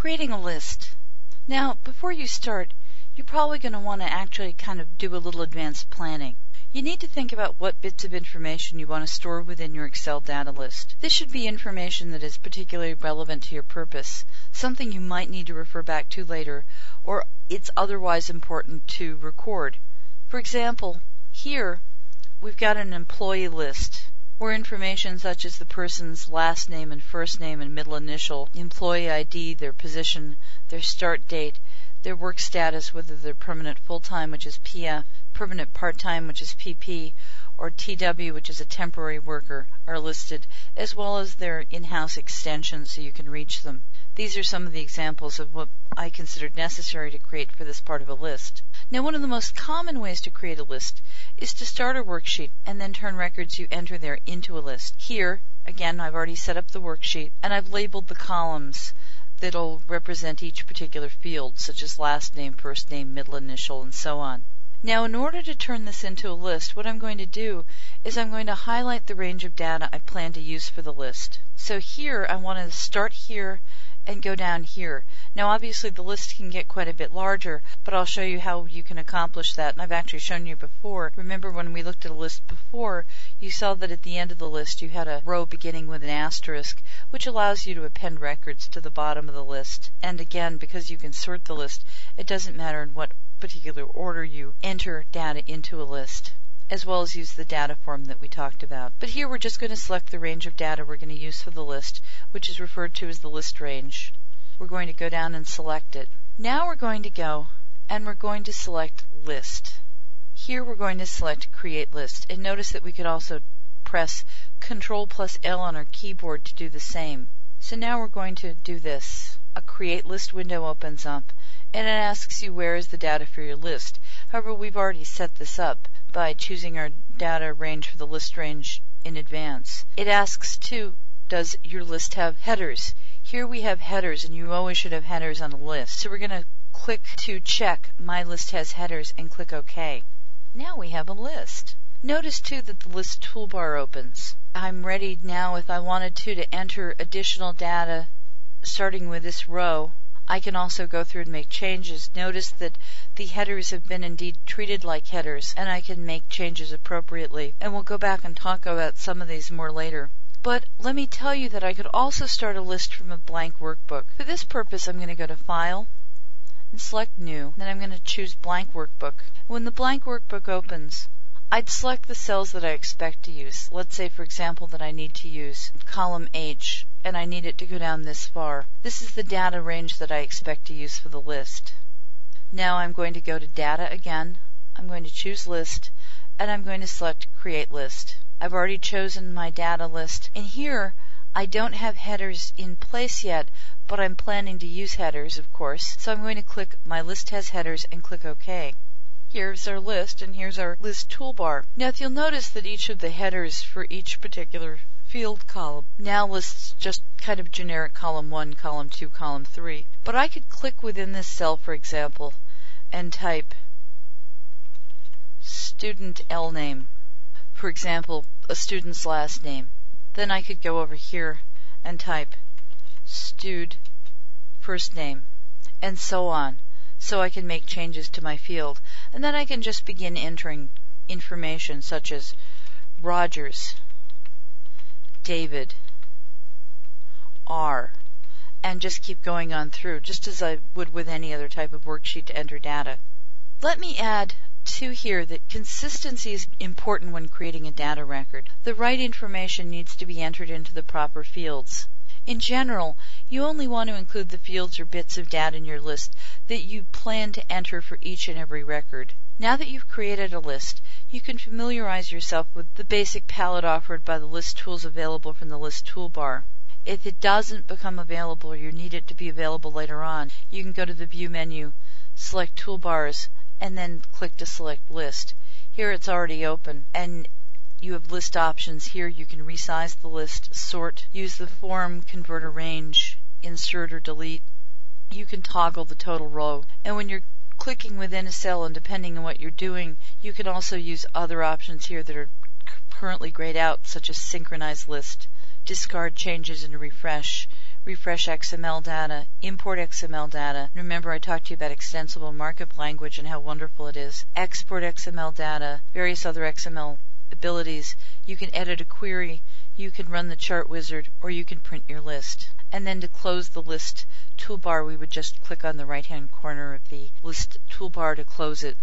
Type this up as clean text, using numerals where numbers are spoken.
Creating a list. Now, before you start, you're probably going to want to actually kind of do a little advanced planning. You need to think about what bits of information you want to store within your Excel data list. This should be information that is particularly relevant to your purpose, something you might need to refer back to later, or it's otherwise important to record. For example, here we've got an employee list where information such as the person's last name and first name and middle initial, employee ID, their position, their start date, their work status, whether they're permanent full-time, which is PF, permanent part-time, which is PP, or TW, which is a temporary worker, are listed, as well as their in-house extensions so you can reach them. These are some of the examples of what I considered necessary to create for this part of a list. Now, one of the most common ways to create a list is to start a worksheet and then turn records you enter there into a list. Here, again, I've already set up the worksheet and I've labeled the columns that'll represent each particular field, such as last name, first name, middle initial, and so on. Now, in order to turn this into a list, what I'm going to do is I'm going to highlight the range of data I plan to use for the list. So here, I want to start here and go down here. Now, obviously, the list can get quite a bit larger, but I'll show you how you can accomplish that, and I've actually shown you before. Remember when we looked at a list before, you saw that at the end of the list you had a row beginning with an asterisk, which allows you to append records to the bottom of the list. And again, because you can sort the list, it doesn't matter in what particular order you enter data into a list, as well as use the data form that we talked about. But here we're just going to select the range of data we're going to use for the list, which is referred to as the list range. We're going to go down and select it. Now we're going to go and we're going to select List. Here we're going to select Create List, and notice that we could also press Ctrl+L on our keyboard to do the same. So now we're going to do this. A Create List window opens up, and it asks you where is the data for your list. However, we've already set this up by choosing our data range for the list range in advance. It asks too, does your list have headers? Here we have headers, and you always should have headers on a list. So we're going to click to check my list has headers and click OK. Now we have a list. Notice too that the list toolbar opens. I'm ready now, if I wanted to enter additional data starting with this row. I can also go through and make changes. Notice that the headers have been indeed treated like headers, and I can make changes appropriately. And we'll go back and talk about some of these more later. But let me tell you that I could also start a list from a blank workbook. For this purpose, I'm going to go to File and select New. Then I'm going to choose Blank Workbook. When the blank workbook opens, I'd select the cells that I expect to use. Let's say, for example, that I need to use column H, and I need it to go down this far. This is the data range that I expect to use for the list. Now I'm going to go to Data again. I'm going to choose List, and I'm going to select Create List. I've already chosen my data list, and here I don't have headers in place yet, but I'm planning to use headers, of course, so I'm going to click My List Has Headers and click OK. Here's our list, and here's our list toolbar. Now, if you'll notice that each of the headers for each particular field column now lists just kind of generic column 1, column 2, column 3. But I could click within this cell, for example, and type student L name. For example, a student's last name. Then I could go over here and type stud first name, and so on. So I can make changes to my field. And then I can just begin entering information such as Rogers, David, R, and just keep going on through, just as I would with any other type of worksheet to enter data. Let me add too here that consistency is important when creating a data record. The right information needs to be entered into the proper fields. In general, you only want to include the fields or bits of data in your list that you plan to enter for each and every record. Now that you've created a list, you can familiarize yourself with the basic palette offered by the list tools available from the list toolbar. If it doesn't become available or you need it to be available later on, you can go to the View menu, select Toolbars, and then click to select List. Here it's already open, and you have list options. Here you can resize the list, sort, use the form, convert a range, insert or delete. You can toggle the total row. And when you're clicking within a cell and depending on what you're doing, you can also use other options here that are currently grayed out, such as synchronize list, discard changes and refresh, refresh XML data, import XML data. Remember I talked to you about extensible markup language and how wonderful it is. Export XML data, various other XML abilities. You can edit a query, you can run the chart wizard, or you can print your list. And then to close the list toolbar, we would just click on the right-hand corner of the list toolbar to close it.